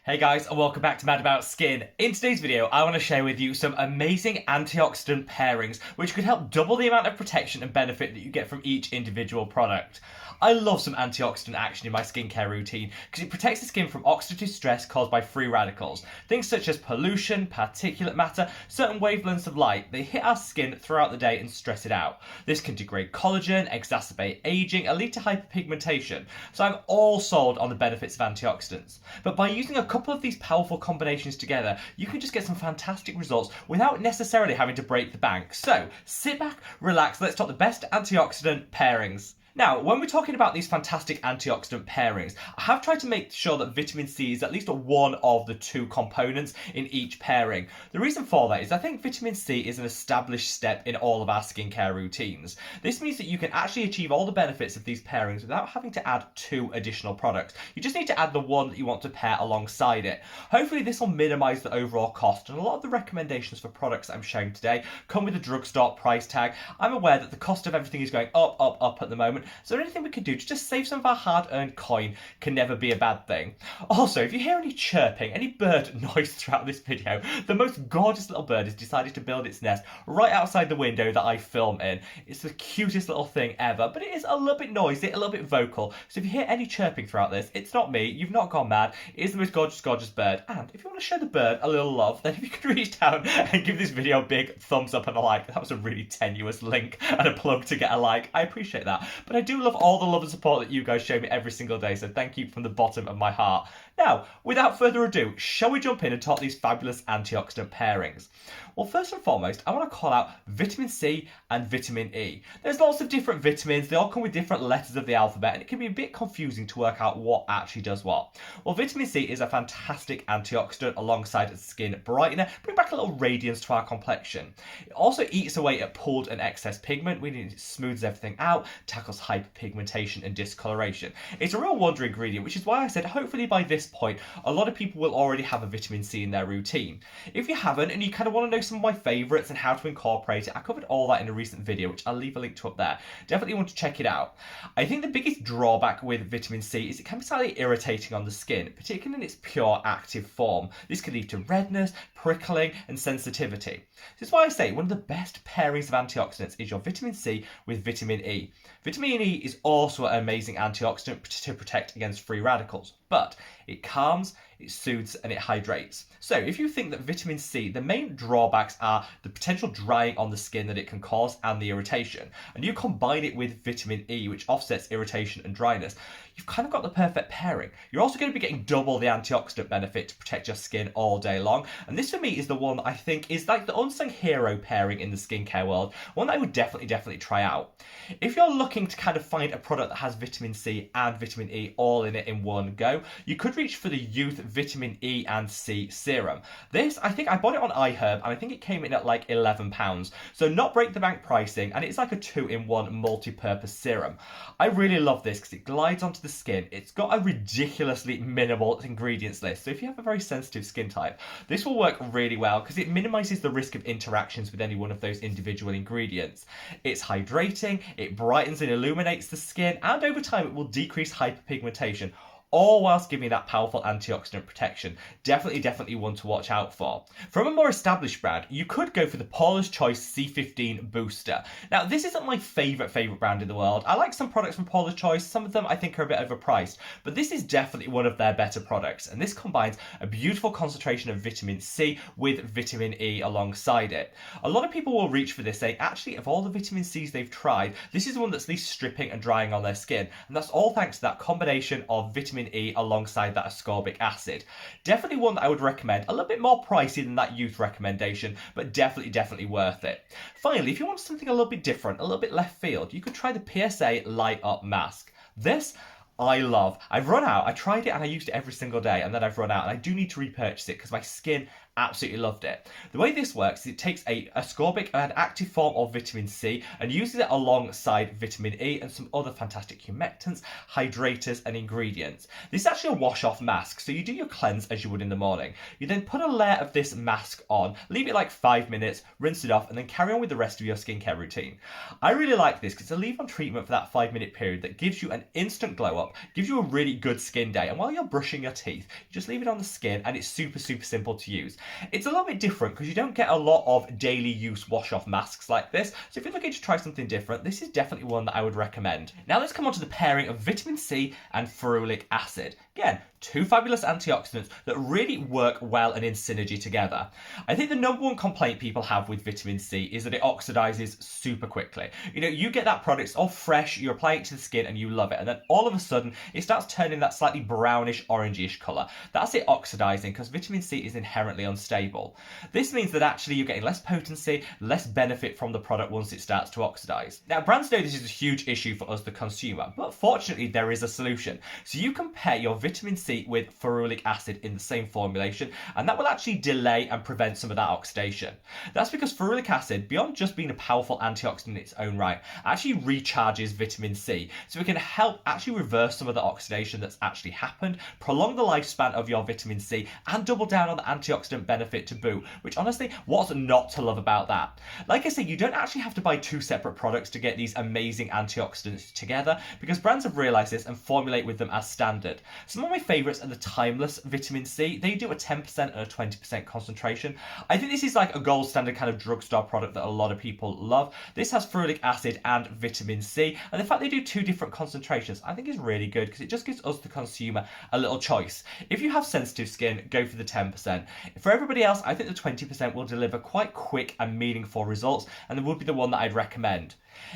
Hey guys, and welcome back to Mad About Skin. In today's video, I want to share with you some amazing antioxidant pairings which could help double the amount of protection and benefit that you get from each individual product. I love some antioxidant action in my skincare routine because it protects the skin from oxidative stress caused by free radicals. Things such as pollution, particulate matter, certain wavelengths of light, they hit our skin throughout the day and stress it out. This can degrade collagen, exacerbate aging, and lead to hyperpigmentation. So I'm all sold on the benefits of antioxidants. But by using a couple of these powerful combinations together, you can just get some fantastic results without necessarily having to break the bank. So sit back, relax, let's talk the best antioxidant pairings. Now, when we're talking about these fantastic antioxidant pairings, I have tried to make sure that vitamin C is at least one of the two components in each pairing. The reason for that is I think vitamin C is an established step in all of our skincare routines. This means that you can actually achieve all the benefits of these pairings without having to add two additional products. You just need to add the one that you want to pair alongside it. Hopefully this will minimise the overall cost, and a lot of the recommendations for products I'm sharing today come with a drugstore price tag. I'm aware that the cost of everything is going up at the moment. So anything we can do to just save some of our hard-earned coin can never be a bad thing. Also, if you hear any chirping, any bird noise throughout this video, the most gorgeous little bird has decided to build its nest right outside the window that I film in. It's the cutest little thing ever, but it is a little bit noisy, a little bit vocal. So if you hear any chirping throughout this, it's not me, you've not gone mad, it is the most gorgeous bird. And if you want to show the bird a little love, then if you could reach down and give this video a big thumbs up and a like. That was a really tenuous link and a plug to get a like. I appreciate that. But I do love all the love and support that you guys show me every single day, so thank you from the bottom of my heart. Now, without further ado, shall we jump in and talk these fabulous antioxidant pairings? Well, first and foremost, I want to call out vitamin C and vitamin E. There's lots of different vitamins, they all come with different letters of the alphabet, and it can be a bit confusing to work out what actually does what. Well, vitamin C is a fantastic antioxidant alongside a skin brightener, bring back a little radiance to our complexion. It also eats away at pooled and excess pigment, meaning it smooths everything out, tackles hyperpigmentation and discoloration. It's a real wonder ingredient, which is why I said hopefully by this point, a lot of people will already have a vitamin C in their routine. If you haven't and you kind of want to know some of my favourites and how to incorporate it, I covered all that in a recent video, which I'll leave a link to up there. Definitely want to check it out. I think the biggest drawback with vitamin C is it can be slightly irritating on the skin, particularly in its pure active form. This can lead to redness, prickling and sensitivity. This is why I say one of the best pairings of antioxidants is your vitamin C with vitamin E. Vitamin E is also an amazing antioxidant to protect against free radicals, but it calms, it soothes and it hydrates. So if you think that vitamin C, the main drawbacks are the potential drying on the skin that it can cause and the irritation, and you combine it with vitamin E, which offsets irritation and dryness, you've kind of got the perfect pairing. You're also going to be getting double the antioxidant benefit to protect your skin all day long, and this for me is the one that I think is like the unsung hero pairing in the skincare world, one that I would definitely try out. If you're looking to kind of find a product that has vitamin C and vitamin E all in it in one go, you could reach for the Youth Vitamin E and C Serum. This, I think I bought it on iHerb and I think it came in at like £11. So not break the bank pricing, and it's like a 2-in-1 multi-purpose serum. I really love this because it glides onto the skin. It's got a ridiculously minimal ingredients list. So if you have a very sensitive skin type, this will work really well because it minimises the risk of interactions with any one of those individual ingredients. It's hydrating, it brightens and illuminates the skin, and over time it will decrease hyperpigmentation, all whilst giving that powerful antioxidant protection. Definitely one to watch out for. From a more established brand, you could go for the Paula's Choice C15 Booster. Now, this isn't my favourite brand in the world. I like some products from Paula's Choice, some of them I think are a bit overpriced, but this is definitely one of their better products, and this combines a beautiful concentration of vitamin C with vitamin E alongside it. A lot of people will reach for this saying, actually, of all the vitamin Cs they've tried, this is the one that's least stripping and drying on their skin, and that's all thanks to that combination of vitamin E alongside that ascorbic acid. Definitely one that I would recommend, a little bit more pricey than that youth recommendation, but definitely worth it. Finally, if you want something a little bit different, a little bit left field, you could try the PSA Light Up Mask. This I love. I've run out. I tried it and I used it every single day, and then I've run out, and I do need to repurchase it because my skin Absolutely loved it. The way this works is it takes a ascorbic, an active form of vitamin C, and uses it alongside vitamin E and some other fantastic humectants, hydrators, and ingredients. This is actually a wash-off mask, so you do your cleanse as you would in the morning. You then put a layer of this mask on, leave it like 5 minutes, rinse it off, and then carry on with the rest of your skincare routine. I really like this because it's a leave-on treatment for that 5-minute period that gives you an instant glow-up, gives you a really good skin day, and while you're brushing your teeth, you just leave it on the skin, and it's super simple to use. It's a little bit different because you don't get a lot of daily use wash-off masks like this, so if you're looking to try something different, this is definitely one that I would recommend. Now let's come on to the pairing of vitamin C and ferulic acid. Again, two fabulous antioxidants that really work well and in synergy together. I think the number one complaint people have with vitamin C is that it oxidizes super quickly. You know, you get that product, it's all fresh, you apply it to the skin and you love it, and then all of a sudden it starts turning that slightly brownish, orangish colour. That's it oxidizing because vitamin C is inherently unstable. This means that actually you're getting less potency, less benefit from the product once it starts to oxidize. Now, brands know this is a huge issue for us, the consumer, but fortunately there is a solution. So you can pair your vitamin C with ferulic acid in the same formulation, and that will actually delay and prevent some of that oxidation. That's because ferulic acid, beyond just being a powerful antioxidant in its own right, actually recharges vitamin C, so it can help actually reverse some of the oxidation that's actually happened, prolong the lifespan of your vitamin C, and double down on the antioxidant benefit to boot, which honestly, what's not to love about that? Like I say, you don't actually have to buy two separate products to get these amazing antioxidants together, because brands have realised this and formulate with them as standard. Some of my favourites are the Timeless vitamin C. They do a 10% and a 20% concentration. I think this is like a gold standard kind of drugstore product that a lot of people love. This has ferulic acid and vitamin C, and the fact they do two different concentrations I think is really good because it just gives us, the consumer, a little choice. If you have sensitive skin, go for the 10%. For everybody else, I think the 20% will deliver quite quick and meaningful results, and it would be the one that I'd recommend.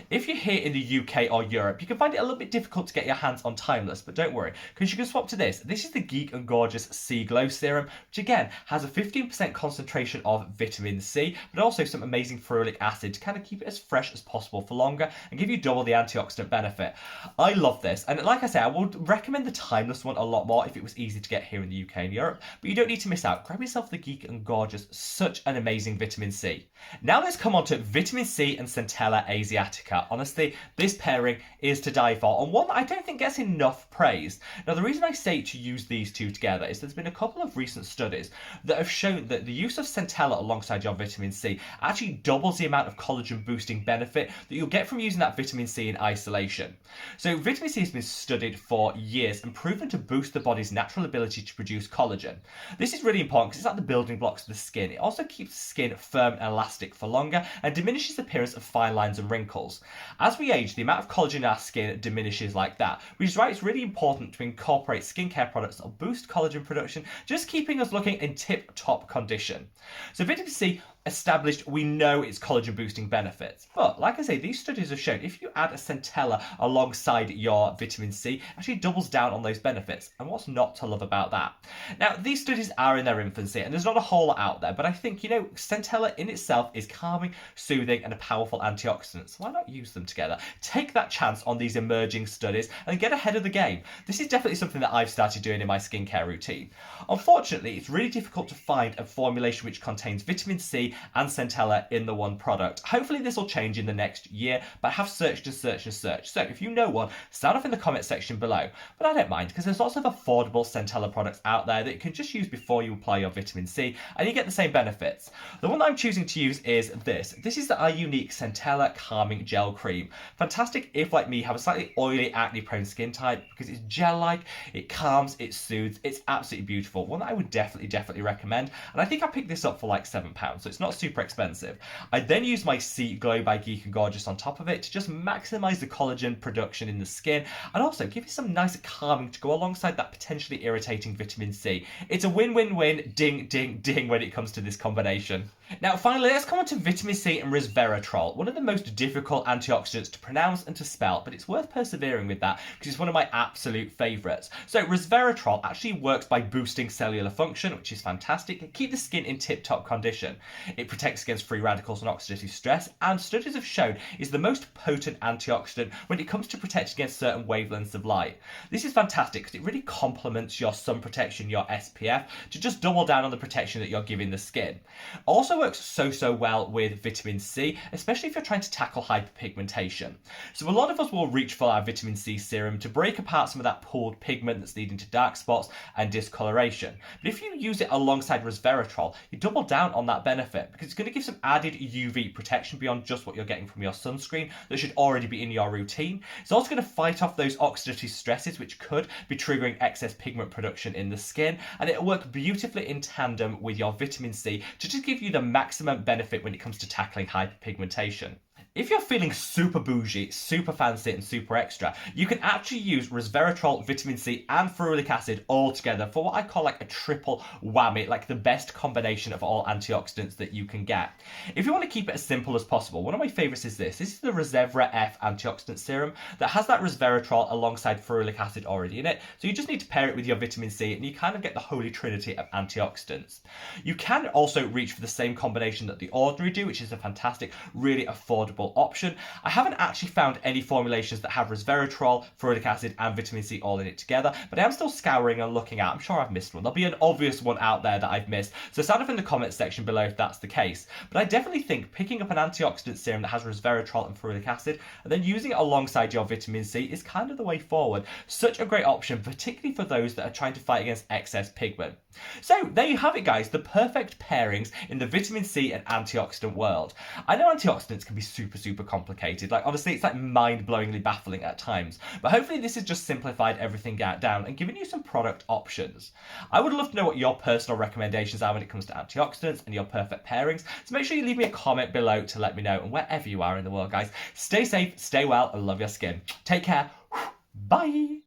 If you're here in the UK or Europe, you can find it a little bit difficult to get your hands on Timeless, but don't worry, because you can swap to this. This is the Geek and Gorgeous C Glow Serum, which again has a 15% concentration of vitamin C, but also some amazing ferulic acid to kind of keep it as fresh as possible for longer and give you double the antioxidant benefit. I love this, and like I say, I would recommend the Timeless one a lot more if it was easy to get here in the UK and Europe, but you don't need to miss out. Grab yourself the Geek and Gorgeous, such an amazing vitamin C. Now let's come on to vitamin C and Centella Asiatica. Honestly, this pairing is to die for, and one that I don't think gets enough praise. Now, the reason I say to use these two together is there's been a couple of recent studies that have shown that the use of Centella alongside your vitamin C actually doubles the amount of collagen boosting benefit that you'll get from using that vitamin C in isolation. So vitamin C has been studied for years and proven to boost the body's natural ability to produce collagen. This is really important because it's like the building blocks of the skin. It also keeps the skin firm and elastic for longer and diminishes the appearance of fine lines and wrinkles. As we age, the amount of collagen in our skin diminishes like that, which is why it's really important to incorporate skincare products that will boost collagen production, just keeping us looking in tip-top condition. So vitamin C established, we know its collagen boosting benefits, but like I say, these studies have shown if you add a Centella alongside your vitamin C, it actually doubles down on those benefits, and what's not to love about that? Now, these studies are in their infancy and there's not a whole lot out there, but I think, you know, Centella in itself is calming, soothing, and a powerful antioxidant, so why not use them together? Take that chance on these emerging studies and get ahead of the game. This is definitely something that I've started doing in my skincare routine. Unfortunately, it's really difficult to find a formulation which contains vitamin C and Centella in the one product. Hopefully this will change in the next year, but I have searched and searched and searched. So if you know one, sound off in the comment section below. But I don't mind, because there's lots of affordable Centella products out there that you can just use before you apply your vitamin C, and you get the same benefits. The one that I'm choosing to use is this. This is our unique Centella Calming Gel Cream. Fantastic if, like me, have a slightly oily, acne-prone skin type, because it's gel-like, it calms, it soothes, it's absolutely beautiful. One that I would definitely recommend, and I think I picked this up for like £7, so it's not super expensive. I then use my C Glow by Geek and Gorgeous on top of it to just maximize the collagen production in the skin, and also give you some nice calming to go alongside that potentially irritating vitamin C. It's a win-win-win, ding, ding, ding when it comes to this combination. Now, finally, let's come on to vitamin C and Resveratrol, one of the most difficult antioxidants to pronounce and to spell, but it's worth persevering with that because it's one of my absolute favourites. So Resveratrol actually works by boosting cellular function, which is fantastic, and keep the skin in tip-top condition. it protects against free radicals and oxidative stress, and studies have shown is the most potent antioxidant when it comes to protect against certain wavelengths of light. This is fantastic because it really complements your sun protection, your SPF, to just double down on the protection that you're giving the skin. Also works so well with vitamin C, especially if you're trying to tackle hyperpigmentation. So a lot of us will reach for our vitamin C serum to break apart some of that pooled pigment that's leading to dark spots and discoloration. But if you use it alongside resveratrol, you double down on that benefit because it's going to give some added UV protection beyond just what you're getting from your sunscreen that should already be in your routine. It's also going to fight off those oxidative stresses which could be triggering excess pigment production in the skin, and it'll work beautifully in tandem with your vitamin C to just give you the maximum benefit when it comes to tackling hyperpigmentation. If you're feeling super bougie, super fancy and super extra, you can actually use resveratrol, vitamin C and ferulic acid all together for what I call like a triple whammy, like the best combination of all antioxidants that you can get. If you want to keep it as simple as possible, one of my favourites is this. This is the Resveratrol antioxidant serum that has that resveratrol alongside ferulic acid already in it. So you just need to pair it with your vitamin C and you kind of get the holy trinity of antioxidants. You can also reach for the same combination that the Ordinary do, which is a fantastic, really affordable option. I haven't actually found any formulations that have resveratrol, ferulic acid and vitamin C all in it together, but I am still scouring and looking out. I'm sure I've missed one. There'll be an obvious one out there that I've missed, so sound off in the comments section below if that's the case. But I definitely think picking up an antioxidant serum that has resveratrol and ferulic acid and then using it alongside your vitamin C is kind of the way forward. Such a great option, particularly for those that are trying to fight against excess pigment. So there you have it guys, the perfect pairings in the vitamin C and antioxidant world. I know antioxidants can be super complicated, like honestly it's like mind-blowingly baffling at times, but hopefully this has just simplified everything down and given you some product options. I would love to know what your personal recommendations are when it comes to antioxidants and your perfect pairings, so make sure you leave me a comment below to let me know, and wherever you are in the world guys, stay safe, stay well and love your skin. Take care, bye!